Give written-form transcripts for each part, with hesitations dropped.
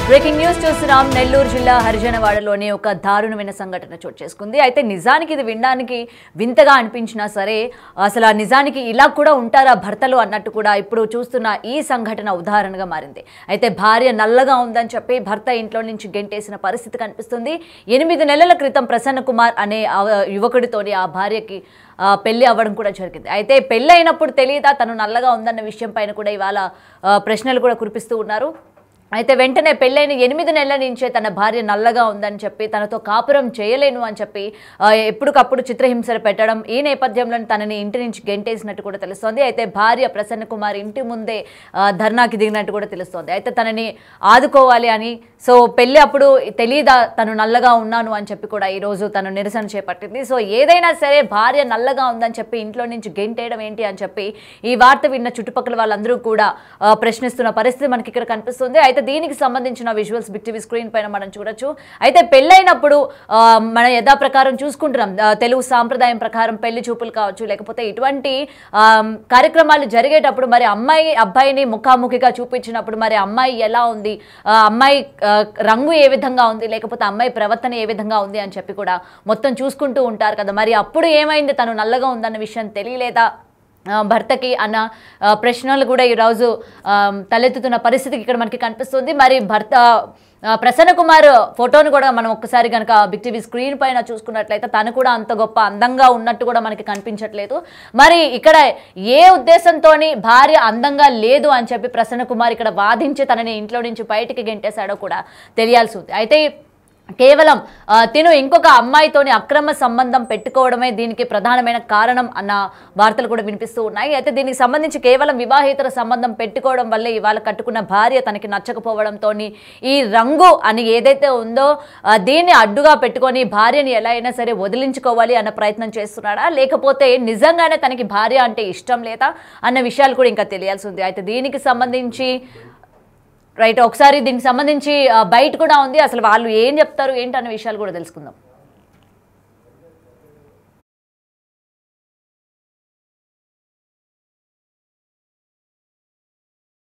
Breaking news చూస్తున్నాం. నెల్లూరు జిల్లా హరిజనవాడలోని ఒక దారుణమైన సంఘటన చోటు చేసుకుంది. అయితే నిజానికి ఇది వినడానికి వింతగా అనిపించినా సరే అసలు నిజానికి ఇలా కూడా ఉంటారా భర్తలు అన్నట్టు కూడా ఇప్పుడు చూస్తున్న ఈ సంఘటన ఉదాహరణగా మారింది. అయితే భార్య నల్లగా ఉందని చెప్పి భర్త ఇంట్లో నుంచి గెంటేసిన పరిస్థితి కనిపిస్తుంది. 8 నెలల క్రితం ప్రసన్న కుమార్ అనే యువకుడితోని ఆ భార్యకి పెళ్లి అవ్వడం కూడా జరిగింది. అయితే పెళ్లి అయినప్పుడు తెలియదా తను నల్లగా ఉందన్న విషయం పైన కూడా ఇవాళ ప్రశ్నలు కూడా కురిపిస్తూ ఉన్నారు. అయితే వెంటనే పెళ్ళైన 8 నెలల నుంచే తన భార్య నల్లగా ఉందని చెప్పి తనతో కాపురం చేయలేను అని చెప్పి ఎప్పటికప్పుడు చిత్రహింసలు పెట్టడం, ఈ నేపథ్యంలో తనని ఇంటి నుంచి గెంటేసినట్టు కూడా తెలుస్తోంది. అయితే భార్య ప్రసన్న కుమార్ ఇంటి ముందే ధర్నాకి దిగినట్టు కూడా తెలుస్తోంది. అయితే తనని ఆదుకోవాలి అని పెళ్ళి అప్పుడు తెలియదా తను నల్లగా ఉన్నాను అని చెప్పి కూడా ఈరోజు తను నిరసన చేపట్టింది. ఏదైనా సరే భార్య నల్లగా ఉందని చెప్పి ఇంట్లో నుంచి గెంటేయడం ఏంటి అని చెప్పి ఈ వార్త విన్న చుట్టుపక్కల వాళ్ళందరూ కూడా ప్రశ్నిస్తున్న పరిస్థితి మనకి ఇక్కడ కనిపిస్తుంది. అయితే దీనికి సంబంధించిన విజువల్స్ బిగ్ టీవీ స్క్రీన్ పైన మనం చూడొచ్చు. అయితే పెళ్ళైనప్పుడు మన యథా ప్రకారం చూసుకుంటున్నాం, తెలుగు సాంప్రదాయం ప్రకారం పెళ్లి చూపులు కావచ్చు, లేకపోతే ఇటువంటి కార్యక్రమాలు జరిగేటప్పుడు మరి అమ్మాయి అబ్బాయిని ముఖాముఖిగా చూపించినప్పుడు మరి అమ్మాయి ఎలా ఉంది, అమ్మాయి రంగు ఏ విధంగా ఉంది, లేకపోతే అమ్మాయి ప్రవర్తన ఏ విధంగా ఉంది అని చెప్పి కూడా మొత్తం చూసుకుంటూ ఉంటారు కదా. మరి అప్పుడు ఏమైంది, తను నల్లగా ఉందన్న విషయం తెలియలేదా భర్తకి అన్న ప్రశ్నలు కూడా ఈరోజు తలెత్తుతున్న పరిస్థితికి ఇక్కడ మనకి కనిపిస్తుంది. మరి భర్త ప్రసన్న కుమార్ ఫోటోను కూడా మనం ఒక్కసారి కనుక బిగ్ టీవీ స్క్రీన్ పైన చూసుకున్నట్లయితే తను కూడా అంత గొప్ప అందంగా ఉన్నట్టు కూడా మనకి కనిపించట్లేదు. మరి ఇక్కడ ఏ ఉద్దేశంతో భార్య అందంగా లేదు అని చెప్పి ప్రసన్న కుమార్ ఇక్కడ వాదించి తనని ఇంట్లో నుంచి బయటికి గెంటేశాడో కూడా తెలియాల్సి ఉంది. అయితే కేవలం తిను ఇంకొక అమ్మాయితోని అక్రమ సంబంధం పెట్టుకోవడమే దీనికి ప్రధానమైన కారణం అన్న వార్తలు కూడా వినిపిస్తూ ఉన్నాయి. అయితే దీనికి సంబంధించి కేవలం వివాహేతర సంబంధం పెట్టుకోవడం వల్లే ఇవాళ కట్టుకున్న భార్య తనకి నచ్చకపోవడంతో ఈ రంగు అని ఏదైతే ఉందో దీన్ని అడ్డుగా పెట్టుకొని భార్యని ఎలా అయినా సరే వదిలించుకోవాలి అన్న ప్రయత్నం చేస్తున్నాడా, లేకపోతే నిజంగానే తనకి భార్య అంటే ఇష్టం లేదా అన్న విషయాలు కూడా ఇంకా తెలియాల్సి ఉంది. అయితే దీనికి సంబంధించి ఒకసారి దీనికి సంబంధించి బయట కూడా ఉంది, అసలు వాళ్ళు ఏం చెప్తారు ఏంటి అన్న విషయాలు కూడా తెలుసుకుందాం.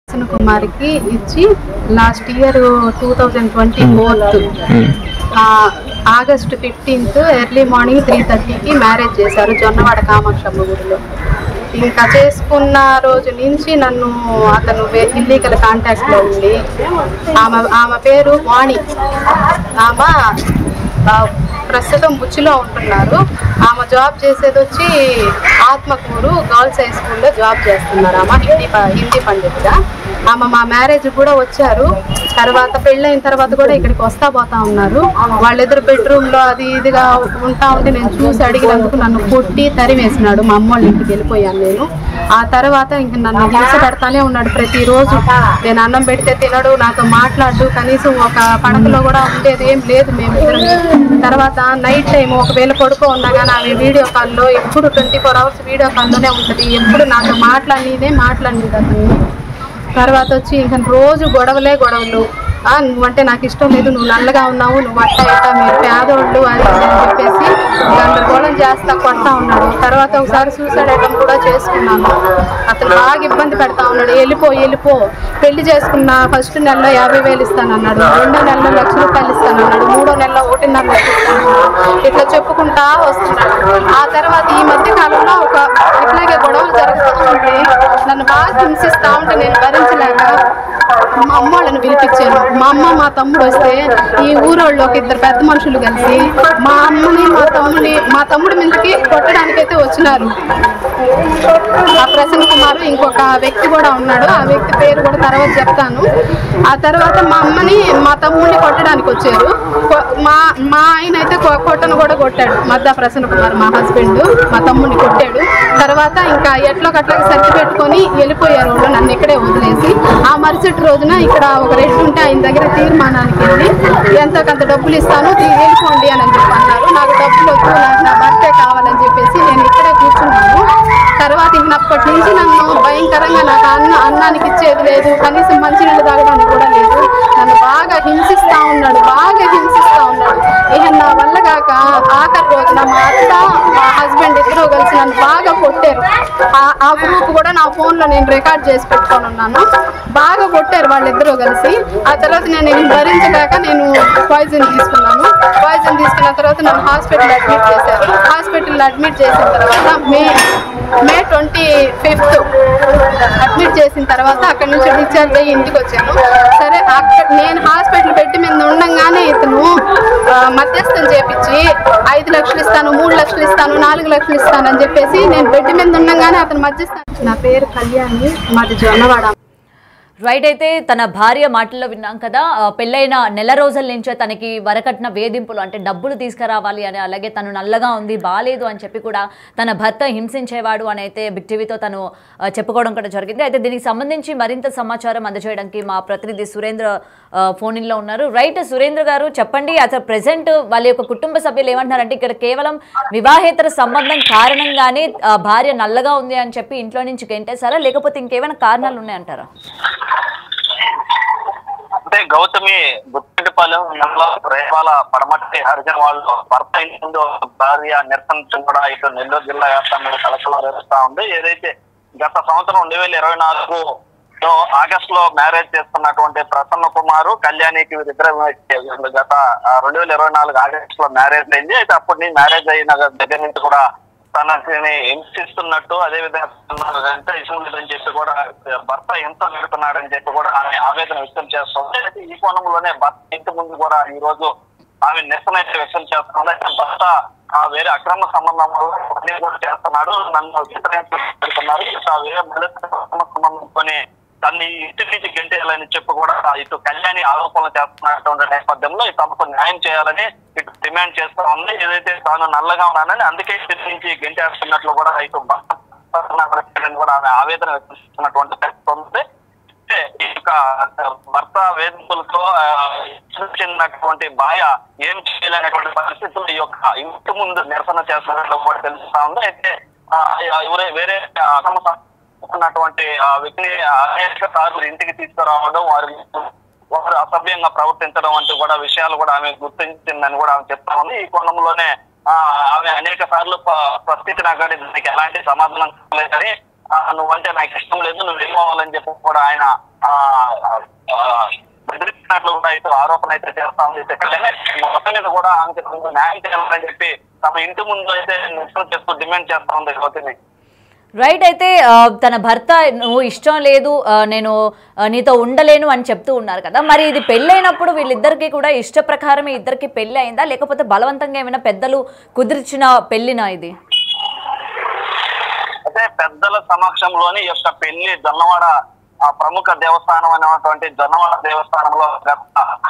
ప్రసన్న కుమార్కి ఇచ్చి last year 2024 August 15 early morning 3:30కి మ్యారేజ్ చేశారు జొన్నవాడ కామాక్షమ్మ గుడిలో. ఇంకా చేసుకున్న రోజు నుంచి నన్ను అతను ఇల్లీగల్ కాంటాక్ట్లో ఉండి ఆమె పేరు వాణి, ఆమె ప్రస్తుతం బుచ్చిలో ఉంటున్నారు. ఆమె జాబ్ చేసేది వచ్చి ఆత్మకూరు గర్ల్స్ హై స్కూల్లో జాబ్ చేస్తున్నారు. ఆమె హిందీ పండితుగా. ఆమె మా మ్యారేజ్ కూడా వచ్చారు. తర్వాత పెళ్ళైన తర్వాత కూడా ఇక్కడికి పోతా ఉన్నారు. వాళ్ళిద్దరు బెడ్రూమ్లో అది ఇదిగా ఉంటా ఉంటే నేను చూసి అడిగినందుకు నన్ను కొట్టి తరివేసినాడు. మా అమ్మ వాళ్ళ ఇంటికి వెళ్ళిపోయాను నేను. ఆ తర్వాత ఇంక నన్ను హింస పెడతానే ఉన్నాడు ప్రతిరోజు. నేను అన్నం పెడితే తినడు, నాతో మాట్లాడు, కనీసం ఒక పడకలో కూడా ఉండేది ఏం లేదు మేమిద్దరం. తర్వాత నైట్ టైం ఒకవేళ పడుకో ఉన్నా కానీ ఆమె వీడియో కాల్లో ఎప్పుడు 24 hours వీడియో కాల్లోనే ఉంటుంది. ఎప్పుడు నాతో మాట్లాడినదే మాట్లాడింది అతను. తర్వాత వచ్చి ఇంకా రోజు గొడవలు, నువ్వంటే నాకు ఇష్టం లేదు, నువ్వు నల్లగా ఉన్నావు, నువ్వు అట్ట మీరు పేదోళ్ళు అని చెప్పేసి గందరగోళం చేస్తా కొడతా ఉన్నాడు. తర్వాత ఒకసారి సూసైడ్ అటెంప్ట్ కూడా చేసుకున్నాను. అతను బాగా ఇబ్బంది పెడతా ఉన్నాడు. వెళ్ళిపో పెళ్లి చేసుకున్న ఫస్ట్ నెలలో 50,000 ఇస్తానన్నాడు, 2వ నెలలో 1,00,000 రూపాయలు ఇస్తానన్నాడు, 3వ నెలలో 1.5 లక్షలు ఇస్తానన్నాడు. ఇట్లా చెప్పుకుంటా వస్తున్నాడు. ఆ తర్వాత ఈ మధ్య కాలంలో ఇట్లాగే గొడవలు జరుగుతూ ఉంటే నన్ను బాగా హింసిస్తూ ఉంటే నేను భరించలేక మా అమ్మ వాళ్ళని పిలిపించాను. మా అమ్మ మా తమ్ముడు వస్తే ఈ ఊరోళ్ళు ఒక 2 పెద్ద మనుషులు కలిసి మా అమ్మని మా తమ్ముడి మీదకి కొట్టడానికైతే వచ్చినారు. ఆ ప్రసన్న కుమార్ ఇంకొక వ్యక్తి కూడా ఉన్నాడు, ఆ వ్యక్తి పేరు కూడా తర్వాత చెప్తాను. ఆ తర్వాత మా అమ్మని మా తమ్ముడిని కొట్టడానికి వచ్చారు. మా ఆయన అయితే కొట్టను కూడా కొట్టాడు. మధ్య ప్రసన్న కుమార్ మా హస్బెండ్ మా తమ్ముడిని కొట్టాడు. తర్వాత ఇంకా ఎట్లో కట్లకి సర్ది పెట్టుకొని వెళ్ళిపోయారు వాళ్ళు, నన్ను ఇక్కడే వదిలేసి. ఆ మరుసటి రోజున ఇక్కడ ఒక రెడ్డి ఉంటే ఆయన దగ్గర తీర్మానానికి వెళ్ళి ఎంతో కొంత డబ్బులు ఇస్తాను వెళ్ళిపోండి అని చెప్పి అన్నారు. నాకు డబ్బులు వద్దు, నాకు నా భర్తే కావాలని చెప్పేసి నేను ఇక్కడే కూర్చున్నాను. తర్వాత ఇంకప్పటి నుంచి నన్ను భయంకరంగా నాకు అన్నానికి ఇచ్చేది లేదు, కనీసం మంచినీళ్ళు తాగడానికి కూడా లేదు. నన్ను బాగా హింసిస్తూ ఉన్నాడు. ఇక నా వల్ల కాక ఆఖరి రోజున మా అత్త మా హస్బెండ్ వాళ్ళిద్దరూ కలిసి నన్ను బాగా కొట్టారు. ఆ గ్రూప్ కూడా నా ఫోన్లో నేను రికార్డ్ చేసి పెట్టుకొని ఉన్నాను. బాగా కొట్టారు వాళ్ళిద్దరూ కలిసి. ఆ తర్వాత నేను భరించలేక నేను పాయిజన్ తీసుకున్నాను. పాయిజన్ తీసుకున్న తర్వాత నన్ను హాస్పిటల్ అడ్మిట్ చేశారు. హాస్పిటల్లో అడ్మిట్ చేసిన తర్వాత మే 25 అడ్మిట్ చేసిన తర్వాత అక్కడి నుంచి డిశ్చార్జ్ అయ్యి ఇంటికి వచ్చాను. సరే, అక్కడ నేను హాస్పిటల్ బెడ్ మీద ఉండగానే ఇతను మధ్యస్థం చేపించి 5 లక్షలు ఇస్తాను, 3 లక్షలు ఇస్తాను, 4 లక్షలు ఇస్తాను అని చెప్పేసి నేను బెడ్ మీద ఉండగానే అతను మధ్యస్థం. నా పేరు కళ్యాణి, మాది జొన్నవాడ. రైట్. అయితే తన భార్య మాటల్లో విన్నాం కదా, పెళ్ళైన నెల రోజుల నుంచే తనకి వరకట్న వేధింపులు, అంటే డబ్బులు తీసుకురావాలి అని, అలాగే తను నల్లగా ఉంది బాలేదు అని చెప్పి కూడా తన భర్త హింసించేవాడు అని అయితే బిగ్ టీవీతో తను చెప్పుకోవడం కూడా జరిగింది. అయితే దీనికి సంబంధించి మరింత సమాచారం అందజేయడానికి మా ప్రతినిధి సురేంద్ర ఫోన్ ఇన్లో ఉన్నారు. రైట్ సురేంద్ర గారు, చెప్పండి అసలు ప్రెసెంట్ వాళ్ళ యొక్క కుటుంబ సభ్యులు ఏమంటున్నారంటే ఇక్కడ కేవలం వివాహేతర సంబంధం కారణంగానే భార్య నల్లగా ఉంది అని చెప్పి ఇంట్లో నుంచి గెంటేశారా, లేకపోతే ఇంకేమైనా కారణాలు ఉన్నాయంటారా? అంటే గౌతమి గుత్తిపాలెం రేవాల పడమటి హరిజన వాళ్ళు భర్త ఇంటి ముందు భార్య నిరసన కూడా ఇటు నెల్లూరు జిల్లా వ్యాప్తంగా కలకలం రేపుతా ఉంది. ఏదైతే గత సంవత్సరం 2024 ఆగస్టు లో మ్యారేజ్ చేస్తున్నటువంటి ప్రసన్న కుమారు కళ్యాణికి వీరిద్దరు గత 2024 ఆగస్టు లో మ్యారేజ్ అయింది. అయితే అప్పటి నుంచి మ్యారేజ్ అయిన దగ్గర నుంచి కూడా తనని హింసిస్తున్నట్టు, అదేవిధంగా ఇష్టం లేదని చెప్పి కూడా భర్త హింస పెడుతున్నాడని చెప్పి కూడా ఆమె ఆవేదన వ్యక్తం చేస్తుంది. అయితే ఈ కోణంలోనే భర్త ఇంటి ముందు కూడా ఈ రోజు ఆమె నిరసన అయితే వ్యక్తం చేస్తుంది. భర్త వేరే అక్రమ సంబంధం వల్ల కూడా చేస్తున్నాడు, నన్ను పెడుతున్నారు, వేరే అక్రమ సంబంధంతోనే తన్ని ఇంటి నుంచి గెంటేయాలని చెప్పి కూడా ఇటు కళ్యాణి ఆరోపణలు చేస్తున్నటువంటి నేపథ్యంలో తమకు న్యాయం చేయాలని ఇటు డిమాండ్ చేస్తా ఉంది. ఏదైతే తాను నల్లగా ఉన్నానని అందుకే ఇంటి నుంచి గెంటేస్తున్నట్లు కూడా ఇటు కూడా ఆమె ఆవేదన వ్యక్తం చేస్తున్నటువంటి పరిస్థితి ఉంది. ఇక భర్త వేధింపులతో చెందినటువంటి భార్య ఏం చేయలేనటువంటి పరిస్థితులు ఈ యొక్క ఇంటి ముందు నిరసన చేస్తున్నట్లు కూడా తెలుస్తా ఉంది. అయితే వేరే ఉన్నటువంటి వ్యక్తిని అనేక సార్లు ఇంటికి తీసుకురావడం, వారు అసభ్యంగా ప్రవర్తించడం వంటి కూడా విషయాలు కూడా ఆమె గుర్తించిందని కూడా ఆమె చెప్తా ఉంది. ఈ కోణంలోనే ఆమె అనేక సార్లు ప్రశ్నించినా కానీ దానికి ఎలాంటి సమాధానం లేదని, నువ్వంటే నాకు ఇష్టం లేదు, నువ్వు వెళ్ళిపోవాలని చెప్పి కూడా ఆయన బెదిరించినట్లు కూడా అయితే ఆరోపణ అయితే చేస్తా ఉంది. మొత్తం మీద కూడా ఆమెకి న్యాయం చేయాలని చెప్పి తమ ఇంటి ముందు అయితే నిరసన చేస్తూ డిమాండ్ చేస్తా ఉంది గౌతమి. రైట్. అయితే తన భర్త నువ్వు ఇష్టం లేదు, నేను నీతో ఉండలేను అని చెప్తూ ఉన్నారు కదా, మరి ఇది పెళ్ళైనప్పుడు వీళ్ళిద్దరికి కూడా ఇష్ట ప్రకారమే ఇద్దరికి పెళ్లి అయిందా, లేకపోతే బలవంతంగా ఏమైనా పెద్దలు కుదిర్చిన పెళ్లినా ఇది? అయితే పెద్దల సమక్షంలోని యొక్క పెళ్లి జొన్నవాడ ప్రముఖ దేవస్థానం అనేటువంటి జొన్నవాడ దేవస్థానంలో గత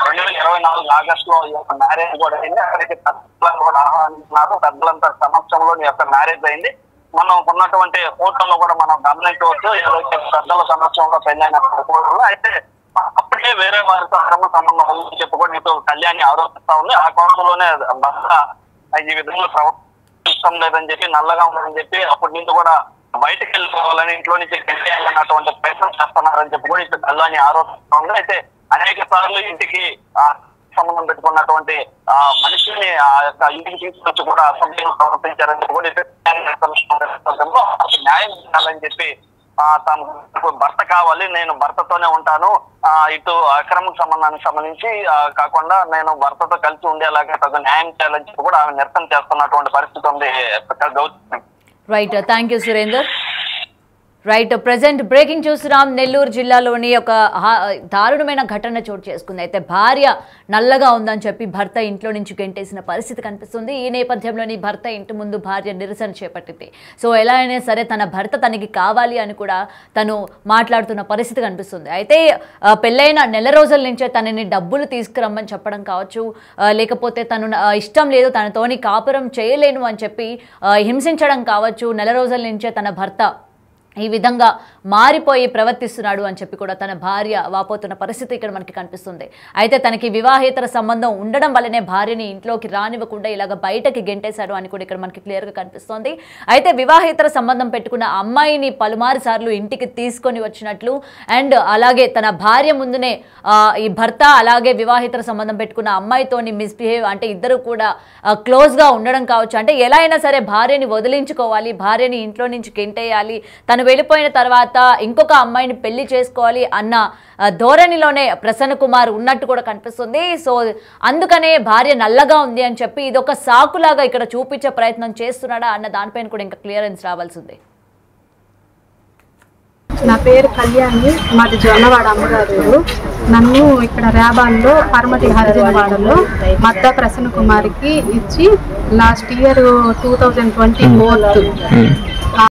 2024 ఆగస్టులో ఈ యొక్క మ్యారేజ్ కూడా అయింది. అక్కడికి పెద్దలను కూడా ఆహ్వానించినారు. పెద్దలంతా సమక్షంలోని యొక్క మ్యారేజ్ అయింది. మనం ఉన్నటువంటి ఫోటోలో కూడా మనం గమనించవచ్చు, ఏదైతే పెద్దల సమక్షంలో పెళ్ళైన ఫోటోలో అయితే అప్పటికే వేరే వారితో అక్రమ సంబంధం ఉందని చెప్పి కూడా ఇటు కళ్యాణి ఆరోపిస్తా ఉంది. ఆ కోణంలోనే భర్త ఈ విధంగా ఇష్టం లేదని చెప్పి, నల్లగా ఉందని చెప్పి అప్పటి నుంచి కూడా బయటకు వెళ్ళిపోవాలని, ఇంట్లో నుంచి వెళ్ళాలన్నటువంటి ప్రయత్నం చేస్తున్నారని చెప్పి కూడా ఇటు కళ్యాణి ఆరోపిస్తా ఉంది. అయితే అనేక సార్లు ఇంటికి సంబంధం పెట్టుకున్నటువంటి మనిషిని ఆ యొక్క ఇంటికి తీసుకొచ్చి కూడా అసభ్యంగా ప్రవర్తించారని కూడా న్యాయం చేయాలని చెప్పి తనకు భర్త కావాలి, నేను భర్తతోనే ఉంటాను, ఇటు అక్రమ సంబంధానికి సంబంధించి కాకుండా నేను భర్తతో కలిసి ఉండేలాగా తగు న్యాయం చేయాలని చెప్పి కూడా ఆమె నిరసన చేస్తున్నటువంటి పరిస్థితి ఉంది Gautami. Right, thank you Surender. Right, present breaking చూస్తున్నాం. నెల్లూరు జిల్లాలోని ఒక దారుణమైన ఘటన చోటు చేసుకుంది. అయితే భార్య నల్లగా ఉందని చెప్పి భర్త ఇంట్లో నుంచి గెంటేసిన పరిస్థితి కనిపిస్తుంది. ఈ నేపథ్యంలోని భర్త ఇంటి ముందు భార్య నిరసన చేపట్టింది. సో ఎలా అయినా సరే తన భర్త తనకి కావాలి అని కూడా తను మాట్లాడుతున్న పరిస్థితి కనిపిస్తుంది. అయితే పెళ్ళైన నెల రోజుల నుంచే తనని డబ్బులు తీసుకురమ్మని చెప్పడం కావచ్చు, లేకపోతే తను ఇష్టం లేదు, తనతోని కాపురం చేయలేను అని చెప్పి హింసించడం కావచ్చు. నెల రోజుల నుంచే తన భర్త ఈ విధంగా మారిపోయి ప్రవర్తిస్తున్నాడు అని చెప్పి కూడా తన భార్య వాపోతున్న పరిస్థితి ఇక్కడ మనకి కనిపిస్తుంది. అయితే తనకి వివాహేతర సంబంధం ఉండడం వల్లనే భార్యని ఇంట్లోకి రానివ్వకుండా ఇలాగ బయటకి గెంటేశాడు అని కూడా ఇక్కడ మనకి క్లియర్గా కనిపిస్తోంది. అయితే వివాహేతర సంబంధం పెట్టుకున్న అమ్మాయిని పలుమారు సార్లు ఇంటికి తీసుకొని వచ్చినట్లు అండ్ అలాగే తన భార్య ముందునే ఈ భర్త అలాగే వివాహేతర సంబంధం పెట్టుకున్న అమ్మాయితోని మిస్బిహేవ్ అంటే ఇద్దరు కూడా క్లోజ్గా ఉండడం కావచ్చు. అంటే ఎలా అయినా సరే భార్యని వదిలించుకోవాలి, భార్యని ఇంట్లో నుంచి గెంటేయాలి, తను వెళ్ళిపోయిన తర్వాత ఇంకొక అమ్మాయిని పెళ్లి చేసుకోవాలి అన్న ధోరణిలోనే ప్రసన్న కుమార్ ఉన్నట్టు కూడా కనిపిస్తుంది. సో అందుకనే భార్య నల్లగా ఉంది అని చెప్పి ఇదొక సాకులాగా ఇక్కడ చూపించే ప్రయత్నం చేస్తున్నాడా అన్న దానిపైన కూడా ఇంకా క్లియరెన్స్ రావాల్సింది. నా పేరు కళ్యాణి, మాది జొన్నవాడ అమ్మగారు. నన్ను ఇక్కడ రేబాల్లో పరమటి హరిజనవాడలో మద్దా ప్రసన్న కుమార్కి ఇచ్చి లాస్ట్ ఇయర్ 2024